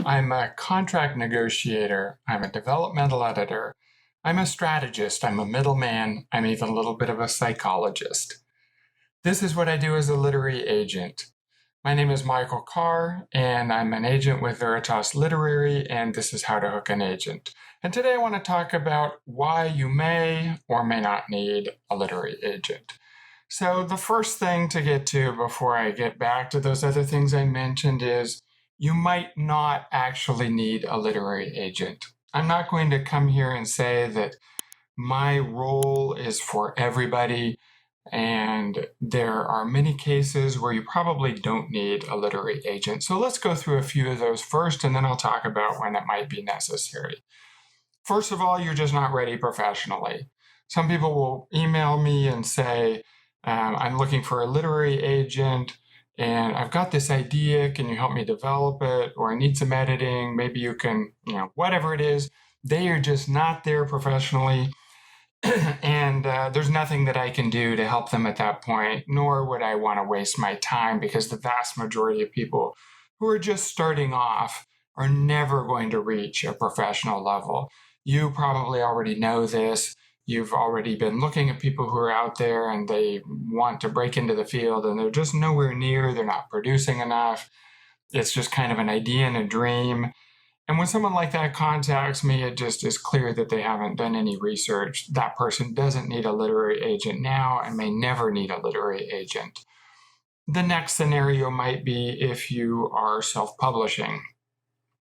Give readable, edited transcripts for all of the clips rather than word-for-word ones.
I'm a contract negotiator. I'm a developmental editor. I'm a strategist. I'm a middleman. I'm even a little bit of a psychologist. This is what I do as a literary agent. My name is Michael Carr, and I'm an agent with Veritas Literary, and this is How to Hook an Agent. And today I want to talk about why you may or may not need a literary agent. So the first thing to get to before I get back to those other things I mentioned is you might not actually need a literary agent. I'm not going to come here and say that my role is for everybody, and there are many cases where you probably don't need a literary agent. So let's go through a few of those first, and then I'll talk about when it might be necessary. First of all, you're just not ready professionally. Some people will email me and say, I'm looking for a literary agent and I've got this idea. Can you help me develop it? Or I need some editing. Maybe you can, whatever it is. They are just not there professionally. And there's nothing that I can do to help them at that point, nor would I want to waste my time, because the vast majority of people who are just starting off are never going to reach a professional level. You probably already know this. You've already been looking at people who are out there and they want to break into the field and they're just nowhere near, they're not producing enough. It's just kind of an idea and a dream. And when someone like that contacts me, it just is clear that they haven't done any research. That person doesn't need a literary agent now and may never need a literary agent. The next scenario might be if you are self-publishing.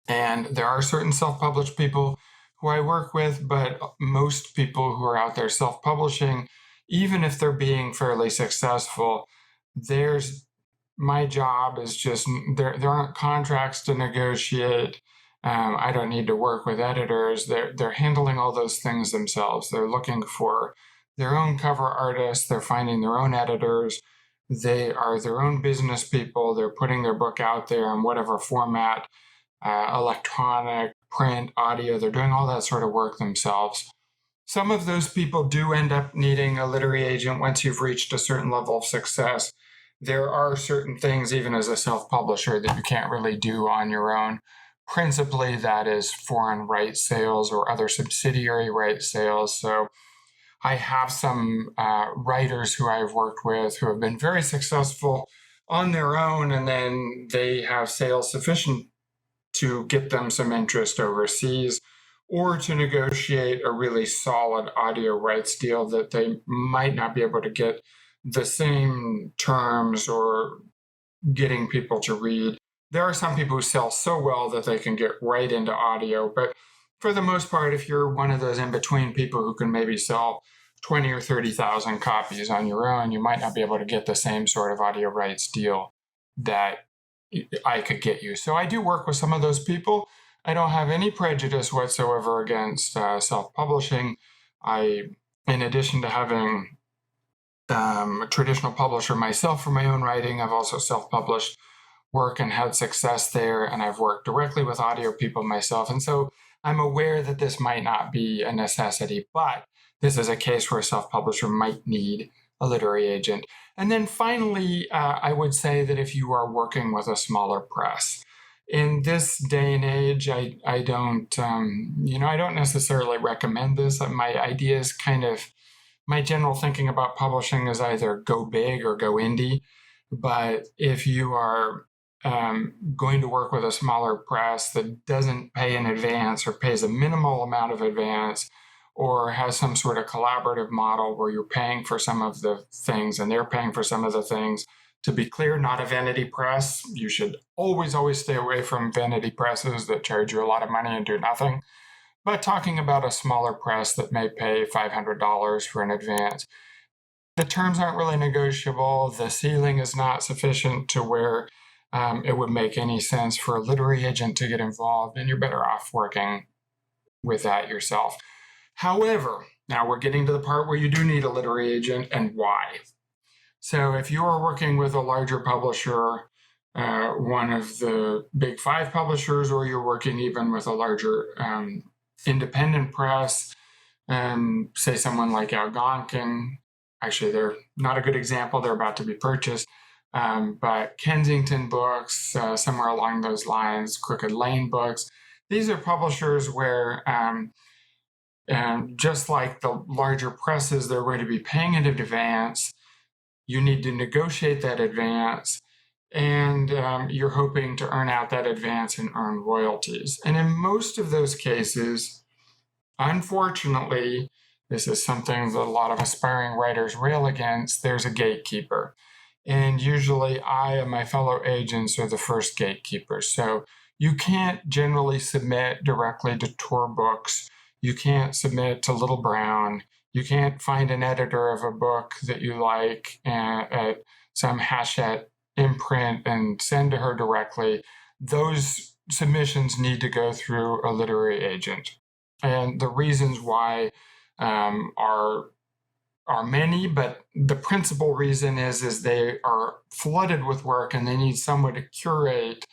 And there are certain self-published people who I work with, but most people who are out there self-publishing, even if they're being fairly successful, my job is just, there aren't contracts to negotiate. I don't need to work with editors. They're handling all those things themselves. They're looking for their own cover artists. They're finding their own editors. They are their own business people. They're putting their book out there in whatever format, electronic, print, audio. They're doing all that sort of work themselves. Some of those people do end up needing a literary agent once you've reached a certain level of success. There are certain things, even as a self-publisher, that you can't really do on your own. Principally, that is foreign rights sales or other subsidiary rights sales. So I have some writers who I've worked with who have been very successful on their own, and then they have sales sufficient to get them some interest overseas, or to negotiate a really solid audio rights deal that they might not be able to get the same terms or getting people to read. There are some people who sell so well that they can get right into audio, but for the most part, if you're one of those in-between people who can maybe sell 20 or 30,000 copies on your own, you might not be able to get the same sort of audio rights deal that I could get you. So I do work with some of those people. I don't have any prejudice whatsoever against self-publishing. In addition to having a traditional publisher myself for my own writing, I've also self-published work and had success there, and I've worked directly with audio people myself. And so I'm aware that this might not be a necessity, but this is a case where a self-publisher might need a literary agent. And then finally, I would say that if you are working with a smaller press, in this day and age, I don't necessarily recommend this. My idea is my general thinking about publishing is either go big or go indie. But if you are going to work with a smaller press that doesn't pay in advance or pays a minimal amount of advance, or has some sort of collaborative model where you're paying for some of the things and they're paying for some of the things. To be clear, not a vanity press. You should always stay away from vanity presses that charge you a lot of money and do nothing. But talking about a smaller press that may pay $500 for an advance, the terms aren't really negotiable. The ceiling is not sufficient to where it would make any sense for a literary agent to get involved, and you're better off working with that yourself. However, now we're getting to the part where you do need a literary agent and why. So if you are working with a larger publisher, one of the big 5 publishers, or you're working even with a larger independent press, say someone like Algonquin, actually they're not a good example, they're about to be purchased, but Kensington Books, somewhere along those lines, Crooked Lane Books. These are publishers where, just like the larger presses, they're going to be paying in advance. You need to negotiate that advance, and you're hoping to earn out that advance and earn royalties. And in most of those cases, unfortunately, this is something that a lot of aspiring writers rail against, there's a gatekeeper. And usually I and my fellow agents are the first gatekeepers. So you can't generally submit directly to Tor Books. You can't submit to Little Brown. You can't find an editor of a book that you like at some Hachette imprint and send to her directly. Those submissions need to go through a literary agent. And the reasons why are many, but the principal reason is they are flooded with work and they need someone to curate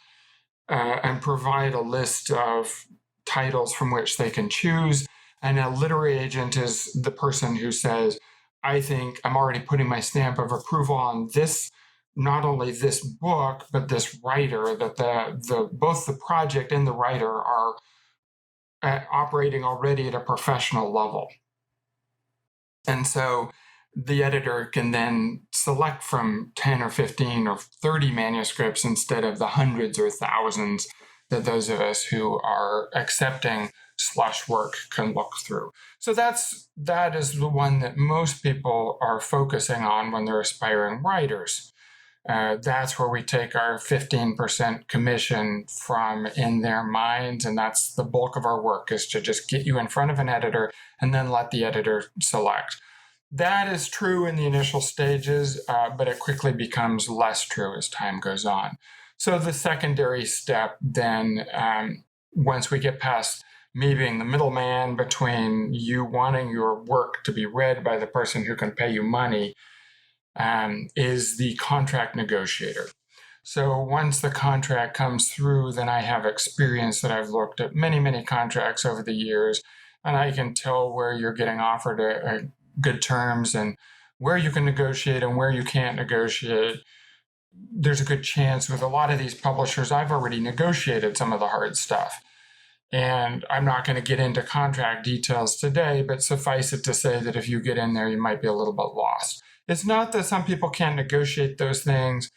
and provide a list of titles from which they can choose. And a literary agent is the person who says, I think I'm already putting my stamp of approval on this, not only this book, but this writer, that both the project and the writer are operating already at a professional level. And so the editor can then select from 10 or 15 or 30 manuscripts instead of the hundreds or thousands that those of us who are accepting slush work can look through. So that is the one that most people are focusing on when they're aspiring writers. That's where we take our 15% commission from in their minds, and that's the bulk of our work, is to just get you in front of an editor and then let the editor select. That is true in the initial stages, but it quickly becomes less true as time goes on. So the secondary step then, once we get past me being the middleman between you wanting your work to be read by the person who can pay you money, is the contract negotiator. So once the contract comes through, then I have experience that I've looked at many, many contracts over the years, and I can tell where you're getting offered a good terms and where you can negotiate and where you can't negotiate. There's a good chance with a lot of these publishers, I've already negotiated some of the hard stuff. And I'm not going to get into contract details today, but suffice it to say that if you get in there, you might be a little bit lost. It's not that some people can't negotiate those things.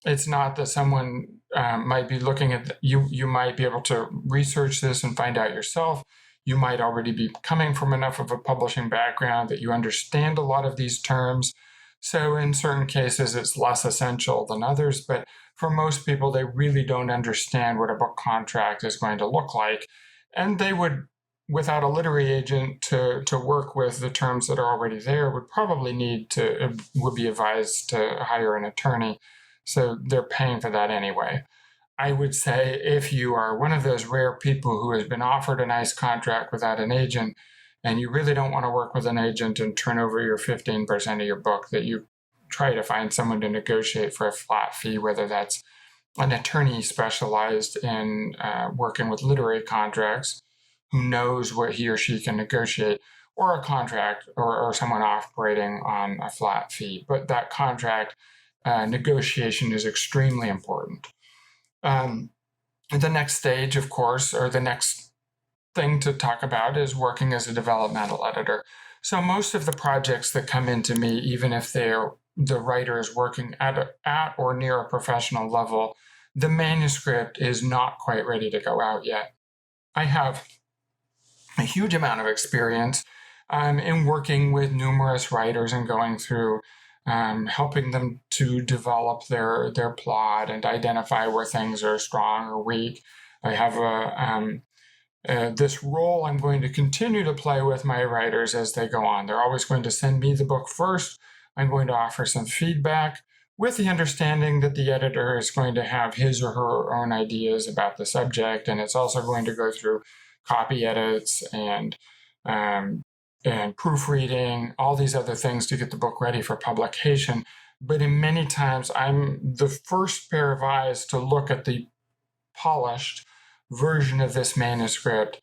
It's not that someone might be looking at you might be able to research this and find out yourself. You might already be coming from enough of a publishing background that you understand a lot of these terms. So in certain cases, it's less essential than others, but for most people, they really don't understand what a book contract is going to look like. And they would, without a literary agent to work with the terms that are already there, would probably would be advised to hire an attorney. So they're paying for that anyway. I would say if you are one of those rare people who has been offered a nice contract without an agent, and you really don't want to work with an agent and turn over your 15% of your book, that you try to find someone to negotiate for a flat fee, whether that's an attorney specialized in working with literary contracts who knows what he or she can negotiate, or a contract or someone operating on a flat fee. But that contract negotiation is extremely important. The next stage, of course, or the next thing to talk about is working as a developmental editor. So most of the projects that come into me, even if the writer is working at or near a professional level, the manuscript is not quite ready to go out yet. I have a huge amount of experience in working with numerous writers and going through helping them to develop their plot and identify where things are strong or weak. I have this role I'm going to continue to play with my writers as they go on. They're always going to send me the book first. I'm going to offer some feedback with the understanding that the editor is going to have his or her own ideas about the subject, and it's also going to go through copy edits and proofreading, all these other things to get the book ready for publication. But in many times, I'm the first pair of eyes to look at the polished version of this manuscript,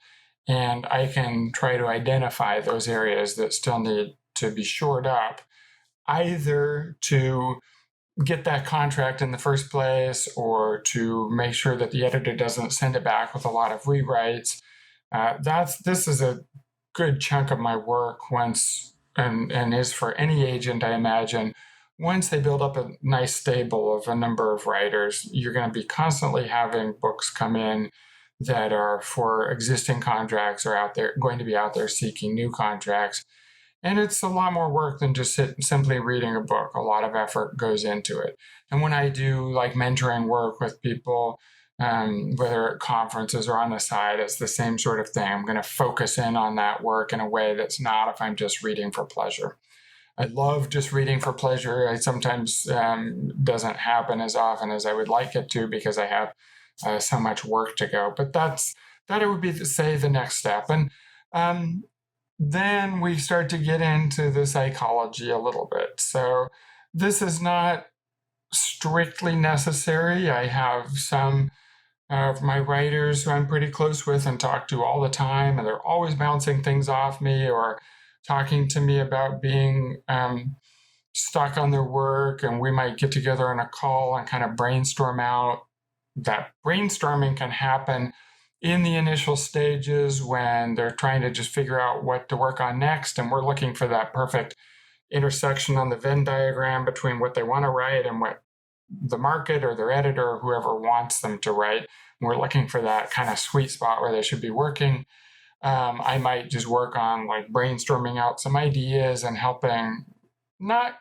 and I can try to identify those areas that still need to be shored up, either to get that contract in the first place, or to make sure that the editor doesn't send it back with a lot of rewrites. This is a good chunk of my work once, and is for any agent, I imagine. Once they build up a nice stable of a number of writers, you're going to be constantly having books come in that are for existing contracts, or going to be out there seeking new contracts. And it's a lot more work than just simply reading a book. A lot of effort goes into it. And when I do like mentoring work with people, whether at conferences or on the side, it's the same sort of thing. I'm going to focus in on that work in a way that's not if I'm just reading for pleasure. I love just reading for pleasure. It sometimes doesn't happen as often as I would like it to, because I have so much work to go. But that would be, say, the next step. And then we start to get into the psychology a little bit. So this is not strictly necessary. I have some of my writers who I'm pretty close with and talk to all the time, and they're always bouncing things off me or talking to me about being stuck on their work, and we might get together on a call and kind of brainstorm out. That brainstorming can happen in the initial stages when they're trying to just figure out what to work on next, and we're looking for that perfect intersection on the Venn diagram between what they want to write and what the market or their editor or whoever wants them to write. We're looking for that kind of sweet spot where they should be working. I might just work on like brainstorming out some ideas and helping, not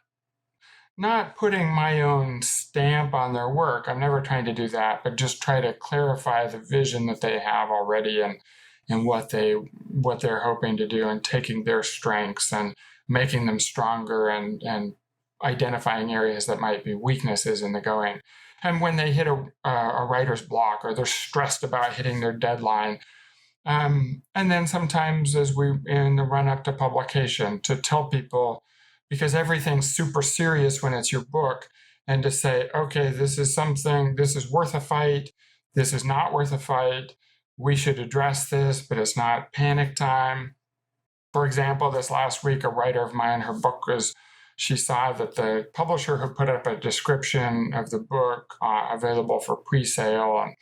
putting my own stamp on their work. I'm never trying to do that, but just try to clarify the vision that they have already, and what they're hoping to do, and taking their strengths and making them stronger, and identifying areas that might be weaknesses in the going. And when they hit a writer's block, or they're stressed about hitting their deadline, and then sometimes as we in the run up to publication, to tell people, because everything's super serious when it's your book, and to say, okay, this is worth a fight, this is not worth a fight, we should address this, but it's not panic time. For example, this last week, a writer of mine, she saw that the publisher had put up a description of the book available for pre-sale, and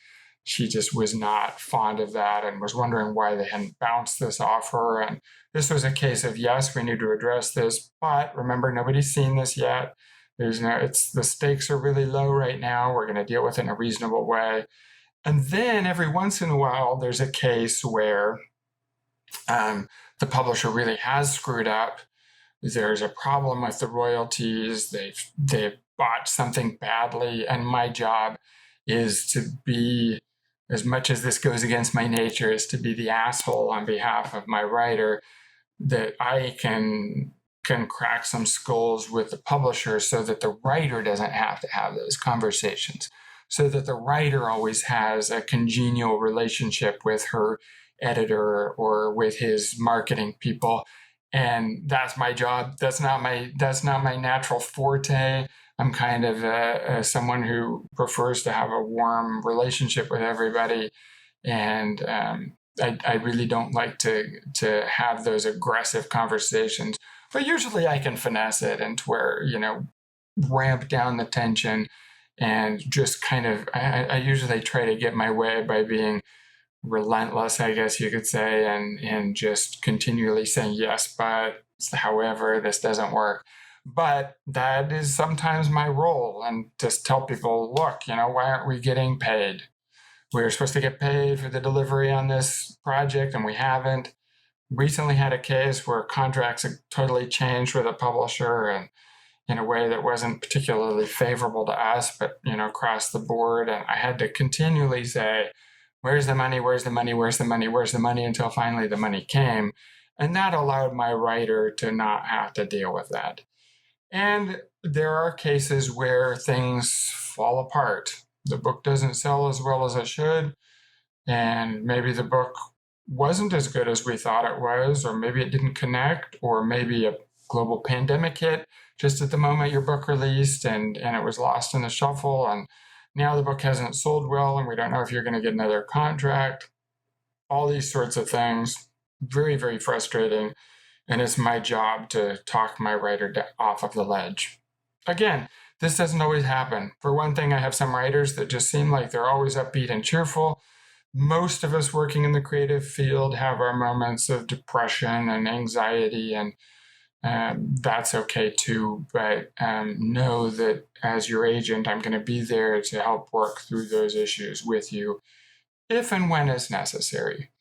she just was not fond of that and was wondering why they hadn't bounced this off her. And this was a case of, yes, we need to address this, but remember, nobody's seen this yet. The stakes are really low right now. We're going to deal with it in a reasonable way. And then every once in a while, there's a case where the publisher really has screwed up. There's a problem with the royalties. They've bought something badly, and my job is to be, as much as this goes against my nature, is to be the asshole on behalf of my writer, that I can crack some skulls with the publisher so that the writer doesn't have to have those conversations, so that the writer always has a congenial relationship with her editor or with his marketing people. And that's my job. That's not my natural forte. I'm kind of someone who prefers to have a warm relationship with everybody, and I really don't like to have those aggressive conversations. But usually I can finesse it into where, ramp down the tension, and just kind of, I usually try to get my way by being relentless, I guess you could say, and just continually saying, yes, but however, this doesn't work. But that is sometimes my role, and just tell people, look, why aren't we getting paid? We were supposed to get paid for the delivery on this project, and we haven't. Recently had a case where contracts had totally changed with a publisher, and in a way that wasn't particularly favorable to us, but across the board. And I had to continually say, where's the money? Where's the money? Where's the money? Where's the money? Until finally the money came. And that allowed my writer to not have to deal with that. And there are cases where things fall apart. The book doesn't sell as well as it should, and maybe the book wasn't as good as we thought it was, or maybe it didn't connect, or maybe a global pandemic hit just at the moment your book released, and it was lost in the shuffle, and now the book hasn't sold well, and we don't know if you're going to get another contract. All these sorts of things. Very, very frustrating. And it's my job to talk my writer off of the ledge. Again, This doesn't always happen. For one thing, I have some writers that just seem like they're always upbeat and cheerful. Most of us working in the creative field have our moments of depression and anxiety, and that's okay too. But know that as your agent, I'm going to be there to help work through those issues with you if and when it's necessary.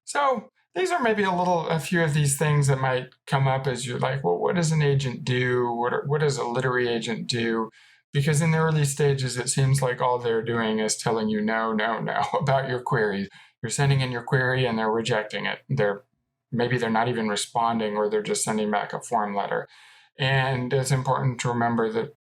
So these are maybe a few of these things that might come up as you're like, well, what does an agent do? What does a literary agent do? Because in the early stages, it seems like all they're doing is telling you no, no, no about your query. You're sending in your query and they're rejecting it. Maybe they're not even responding, or they're just sending back a form letter. And it's important to remember that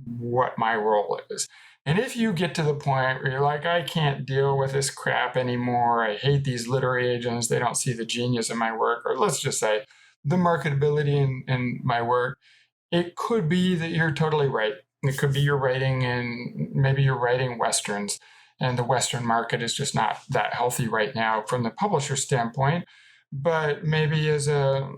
what my role is. And if you get to the point where you're like, I can't deal with this crap anymore, I hate these literary agents, they don't see the genius in my work, or let's just say the marketability in my work, it could be that you're totally right. It could be you're writing, and maybe you're writing Westerns, and the Western market is just not that healthy right now from the publisher standpoint. But maybe as a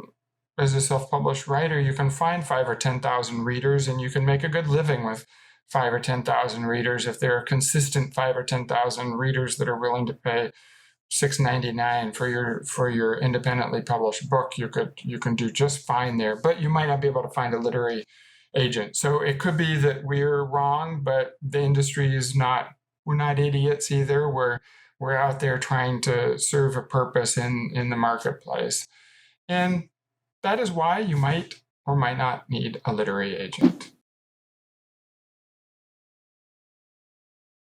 self-published writer, you can find 5 or 10,000 readers, and you can make a good living with 5 or 10,000 readers. If there are consistent 5 or 10,000 readers that are willing to pay $6.99 for your independently published book, you can do just fine there. But you might not be able to find a literary agent. So it could be that we're wrong, but the industry is not. We're not idiots either. We're out there trying to serve a purpose in the marketplace. And that is why you might or might not need a literary agent.